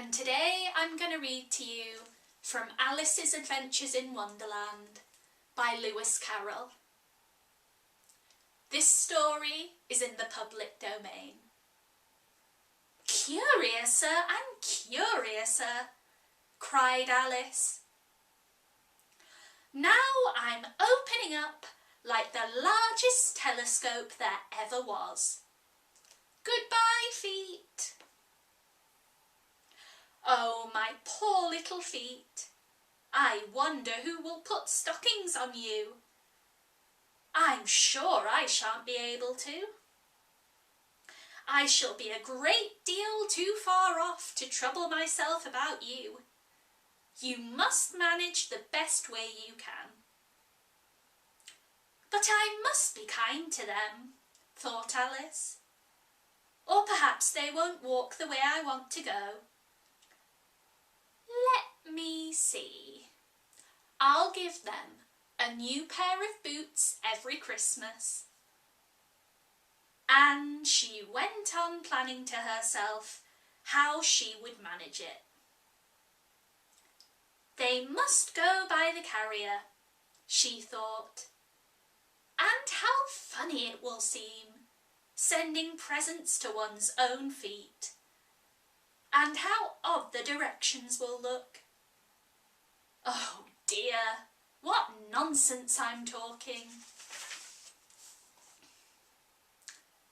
and today I'm going to read to you from Alice's Adventures in Wonderland by Lewis Carroll. This story is in the public domain. "Curiouser and curiouser," cried Alice. "Now I'm opening up like the largest telescope there ever was. Goodbye, feet. Oh, my poor little feet. I wonder who will put stockings on you. I'm sure I shan't be able to. I shall be a great deal too far off to trouble myself about you. You must manage the best way you can." "But I must be kind to them," thought Alice. "Or perhaps they won't walk the way I want to go. Let me see. I'll give them a new pair of boots every Christmas." And she went on planning to herself how she would manage it. They must go by the carrier, she thought. And how funny it will seem, sending presents to one's own feet. And how odd the directions will look. Oh dear, what nonsense I'm talking.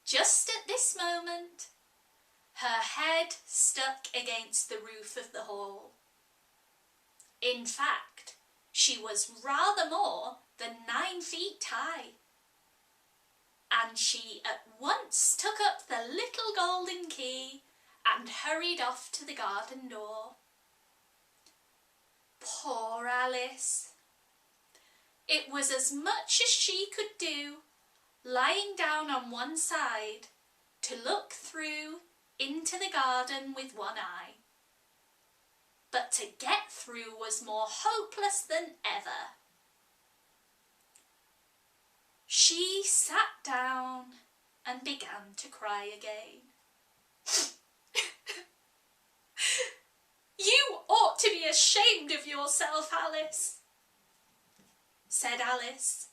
Just at this moment, her head stuck against the roof of the hall. In fact, she was rather more than 9 feet high. And she at once took up the little golden key and hurried off to the garden door. Poor Alice! It was as much as she could do, lying down on one side, to look through into the garden with one eye. But to get through was more hopeless than ever. She sat down and began to cry again. "You ought to be ashamed of yourself, Alice," said Alice.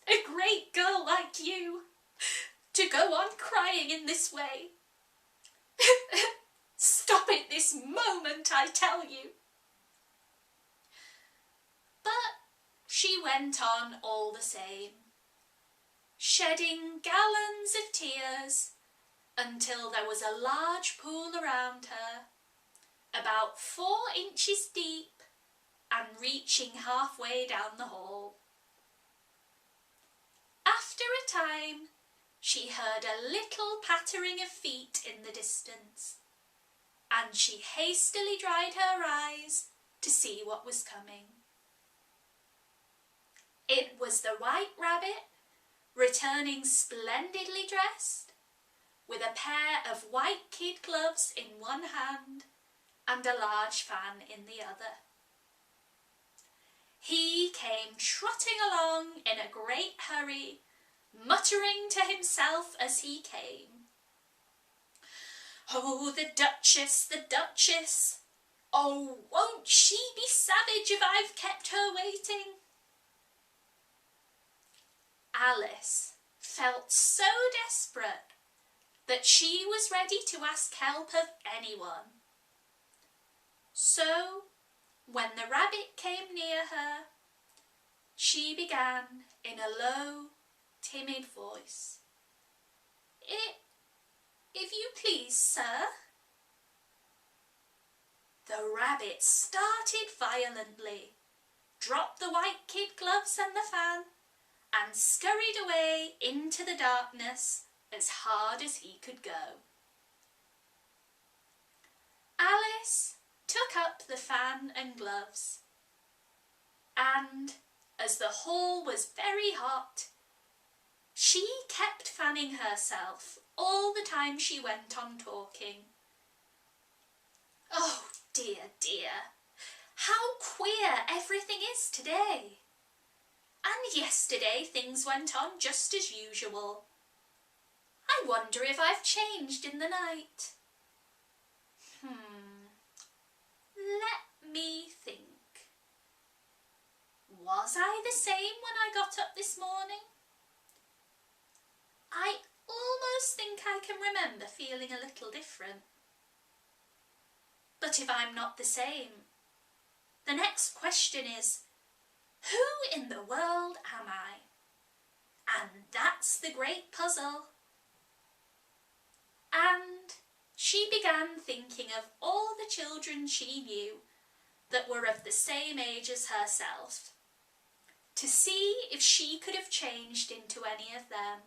"A great girl like you, to go on crying in this way. Stop it this moment, I tell you." But she went on all the same, shedding gallons of tears until there was a large pool around her, about 4 inches deep and reaching halfway down the hall. After a time, she heard a little pattering of feet in the distance, and she hastily dried her eyes to see what was coming. It was the White Rabbit, returning splendidly dressed, with a pair of white kid gloves in one hand and a large fan in the other. He came trotting along in a great hurry, muttering to himself as he came. "Oh, the Duchess, the Duchess! Oh, won't she be savage if I've kept her waiting?" Alice felt so desperate that she was ready to ask help of anyone. So, when the rabbit came near her, she began in a low, timid voice. If you please, sir." The rabbit started violently, dropped the white kid gloves and the fan, and scurried away into the darkness as hard as he could go. Alice took up the fan and gloves, and, as the hall was very hot, she kept fanning herself all the time she went on talking. Oh dear, dear, how queer everything is today. And yesterday things went on just as usual. I wonder if I've changed in the night. the same when I got up this morning? I almost think I can remember feeling a little different. But if I'm not the same, the next question is, who in the world am I? And that's the great puzzle. And she began thinking of all the children she knew that were of the same age as herself, to see if she could have changed into any of them.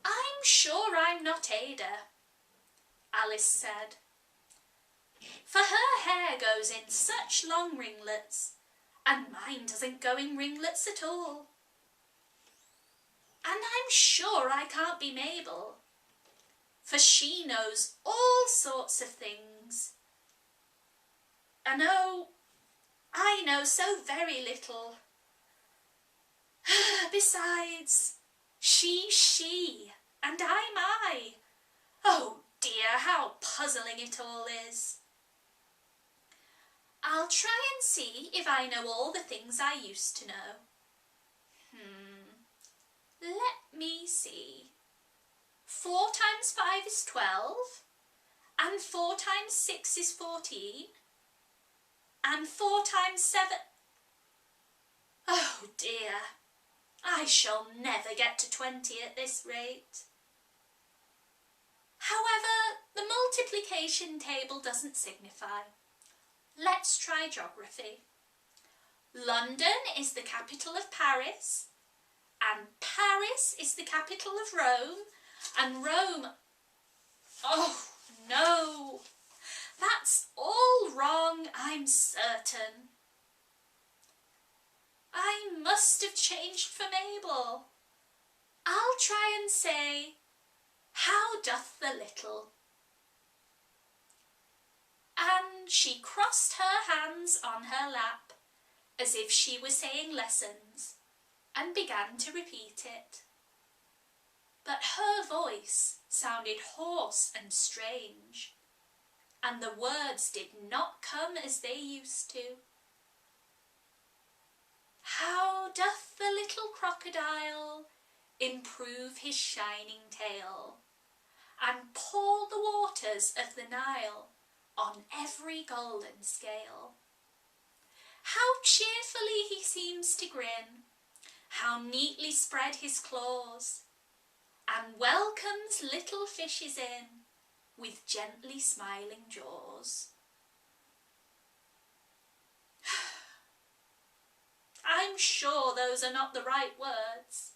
I'm sure I'm not Ada, Alice said, for her hair goes in such long ringlets, and mine doesn't go in ringlets at all. And I'm sure I can't be Mabel, for she knows all sorts of things. And oh, I know so very little. Besides, she's she, and I'm I. Oh dear, how puzzling it all is. I'll try and see if I know all the things I used to know. Let me see. 4 times 5 is 12, and 4 times 6 is 14, and 4 times 7... Oh dear, I shall never get to 20 at this rate. However, the multiplication table doesn't signify. Let's try geography. London is the capital of Paris, and Paris is the capital of Rome, and Rome... Oh no, that's all wrong, I'm certain. I must have changed for Mabel. I'll try and say, how doth the little? And she crossed her hands on her lap, as if she were saying lessons, and began to repeat it. But her voice sounded hoarse and strange, and the words did not come as they used to. How doth the little crocodile improve his shining tail, and pour the waters of the Nile on every golden scale? How cheerfully he seems to grin, how neatly spread his claws, and welcomes little fishes in with gently smiling jaws. I'm sure those are not the right words,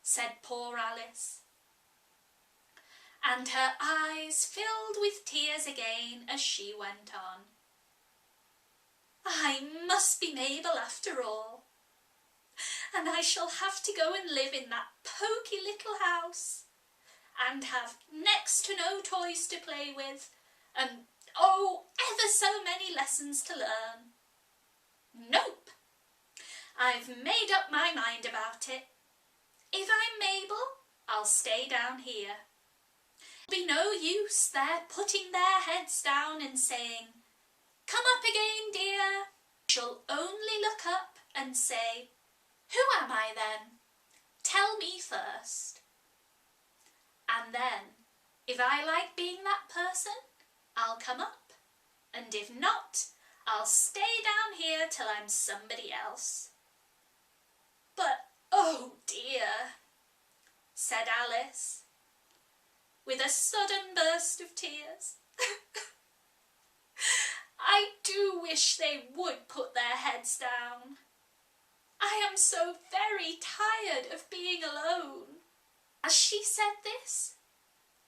said poor Alice, and her eyes filled with tears again as she went on. I must be Mabel after all, and I shall have to go and live in that poky little house, and have next to no toys to play with, and oh, ever so many lessons to learn. Nope, I've made up my mind about it. If I'm Mabel, I'll stay down here. There'll be no use their putting their heads down and saying, "Come up again, dear." I shall only look up and say, "Who am I then? Tell me first." And then, if I like being that person, I'll come up, and if not, I'll stay down here till I'm somebody else. But, oh dear, said Alice, with a sudden burst of tears. I do wish they would put their heads down. I am so very tired of being alone. As she said this,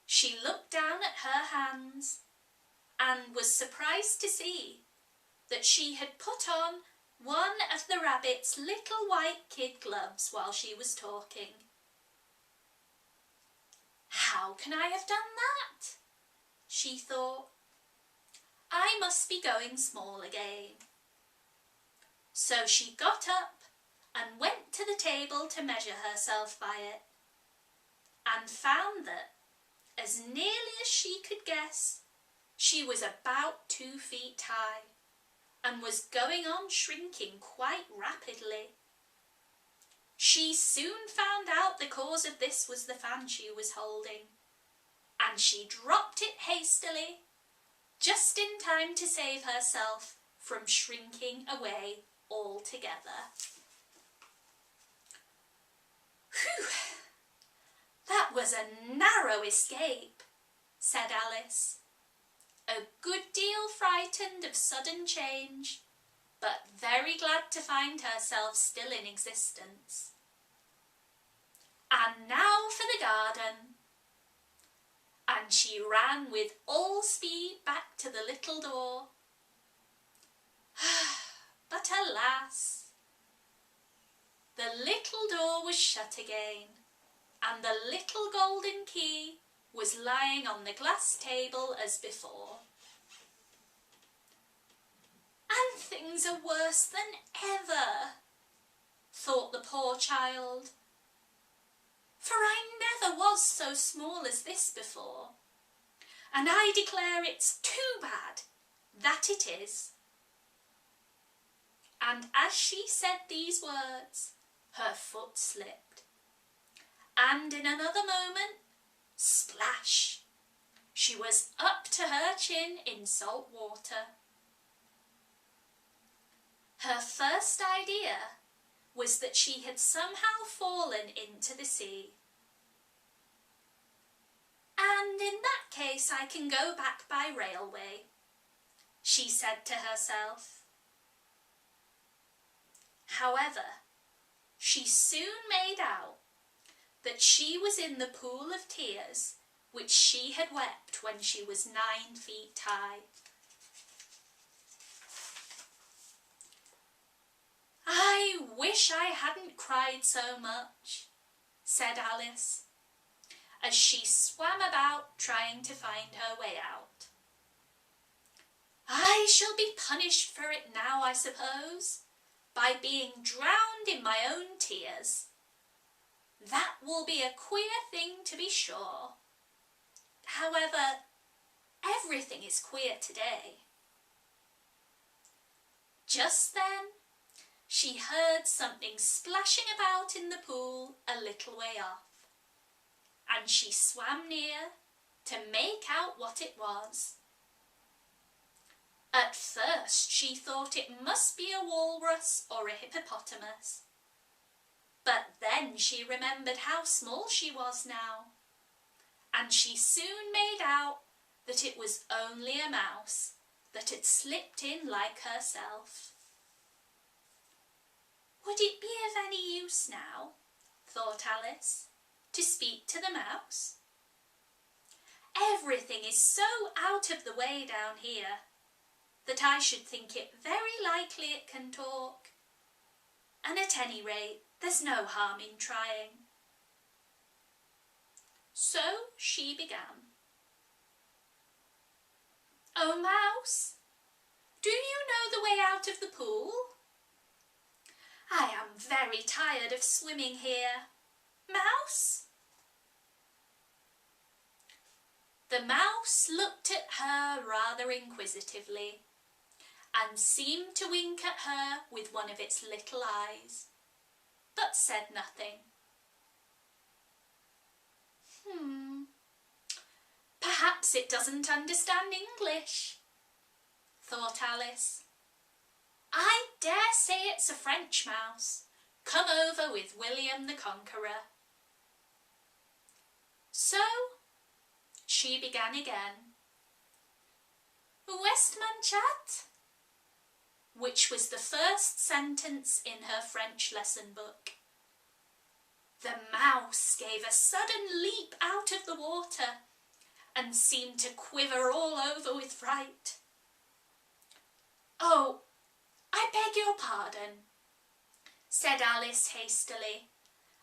she looked down at her hands and was surprised to see that she had put on one of the rabbit's little white kid gloves while she was talking. How can I have done that? She thought. I must be going small again. So she got up and went to the table to measure herself by it, and found that, as nearly as she could guess, she was about 2 feet high, and was going on shrinking quite rapidly. She soon found out the cause of this was the fan she was holding, and she dropped it hastily, just in time to save herself from shrinking away altogether. Whew! That was a narrow escape, said Alice, a good deal frightened of sudden change, but very glad to find herself still in existence. And now for the garden. And she ran with all speed back to the little door. But alas, the little door was shut again, and the little golden key was lying on the glass table as before. And things are worse than ever, thought the poor child, for I never was so small as this before, and I declare it's too bad, that it is. And as she said these words, her foot slipped, and in another moment, splash, she was up to her chin in salt water. Her first idea was that she had somehow fallen into the sea. And in that case I can go back by railway, she said to herself. However, she soon made out that she was in the pool of tears which she had wept when she was 9 feet high. I wish I hadn't cried so much, said Alice, as she swam about trying to find her way out. I shall be punished for it now, I suppose, by being drowned in my own tears. That will be a queer thing, to be sure. However, everything is queer today. Just then, she heard something splashing about in the pool a little way off, and she swam near to make out what it was. At first she thought it must be a walrus or a hippopotamus, but then she remembered how small she was now, and she soon made out that it was only a mouse that had slipped in like herself. Would it be of any use now, thought Alice, to speak to the mouse? Everything is so out of the way down here that I should think it very likely it can talk, and at any rate there's no harm in trying. So she began. Oh, Mouse, do you know the way out of the pool? I am very tired of swimming here. Mouse? The mouse looked at her rather inquisitively and seemed to wink at her with one of its little eyes, but said nothing. Perhaps it doesn't understand English, thought Alice. I dare say it's a French mouse, come over with William the Conqueror. So she began again. Westmanchat, which was the first sentence in her French lesson book. The mouse gave a sudden leap out of the water and seemed to quiver all over with fright. Oh, I beg your pardon, said Alice hastily,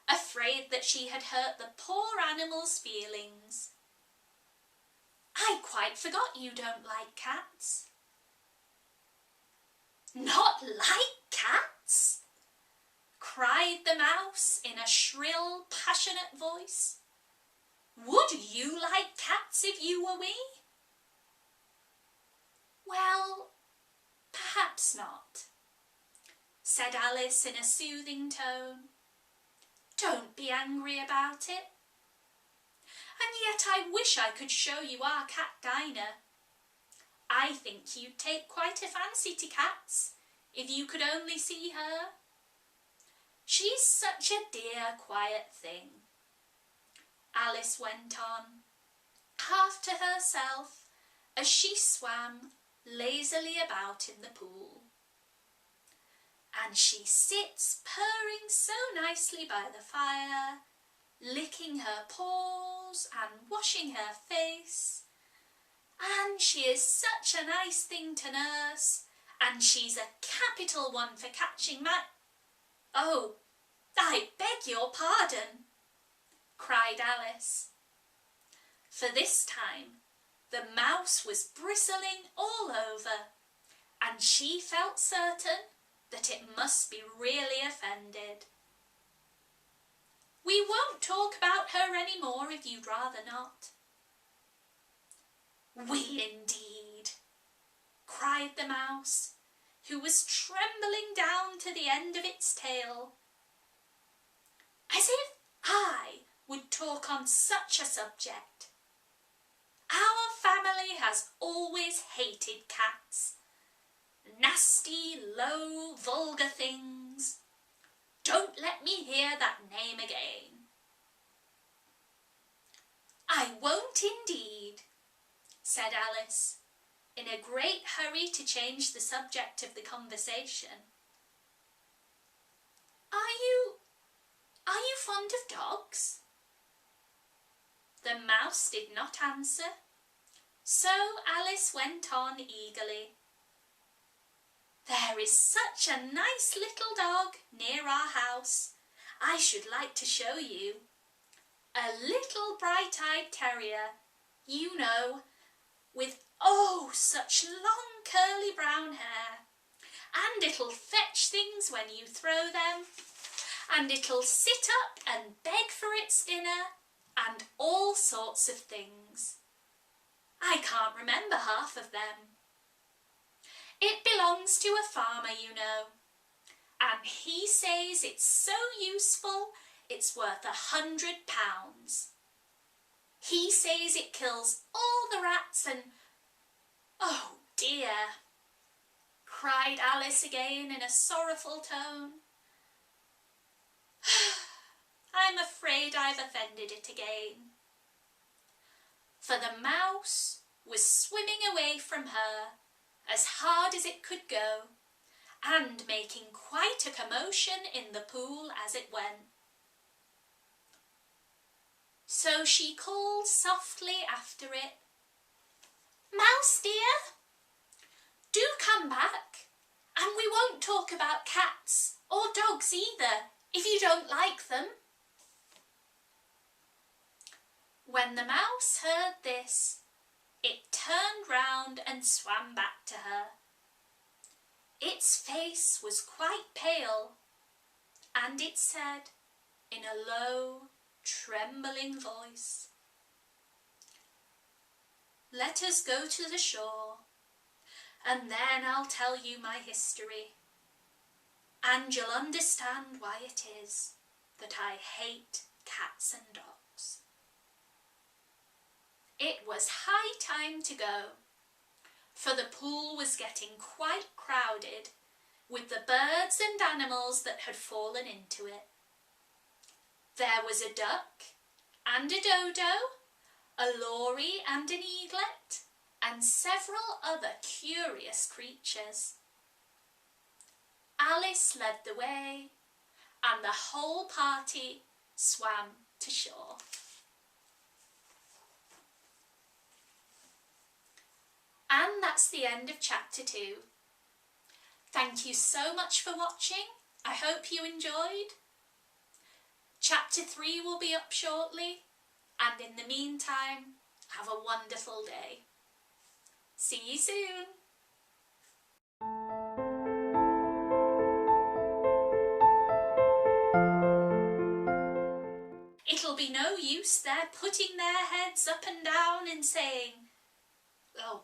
afraid that she had hurt the poor animal's feelings. I quite forgot you don't like cats. Not like cats? Cried the mouse in a shrill, passionate voice. Would you like cats if you were we? Well, Perhaps not, said Alice in a soothing tone. Don't be angry about it. And yet I wish I could show you our cat Dinah. I think you'd take quite a fancy to cats, if you could only see her. She's such a dear, quiet thing. Alice went on, half to herself, as she swam lazily about in the pool. And she sits purring so nicely by the fire, licking her paws and washing her face. And she is such a nice thing to nurse, and she's a capital one for catching Oh, I beg your pardon, cried Alice. For this time the mouse was bristling all over, and she felt certain that it must be really offended. We won't talk about her any more if you'd rather not. We indeed, cried the mouse, who was trembling down to the end of its tail. As if I would talk on such a subject. Our family has always hated cats. Nasty, low, vulgar things. Don't let me hear that name again. I won't indeed, said Alice, in a great hurry to change the subject of the conversation. Are you fond of dogs? The mouse did not answer, so Alice went on eagerly. There is such a nice little dog near our house. I should like to show you. A little bright-eyed terrier, you know, with oh, such long curly brown hair. And it'll fetch things when you throw them, and it'll sit up and beg for its dinner, and all sorts of things. I can't remember half of them. It belongs to a farmer, you know, and he says it's so useful it's worth £100. He says it kills all the rats and... Oh dear, cried Alice again in a sorrowful tone. I'm afraid I've offended it again. For the mouse was swimming away from her as hard as it could go, and making quite a commotion in the pool as it went. So she called softly after it, Mouse dear, do come back, and we won't talk about cats or dogs either, if you don't like them. When the mouse heard this, it turned round and swam back to her. Its face was quite pale, and it said in a low, trembling voice, Let us go to the shore, and then I'll tell you my history, and you'll understand why it is that I hate cats and dogs. It was high time to go, for the pool was getting quite crowded with the birds and animals that had fallen into it. There was a duck and a dodo, a lory and an eaglet, and several other curious creatures. Alice led the way, and the whole party swam to shore. And that's the end of chapter 2. Thank you so much for watching. I hope you enjoyed. Chapter 3 will be up shortly, and in the meantime, have a wonderful day. See you soon. It'll be no use their putting their heads up and down and saying, oh,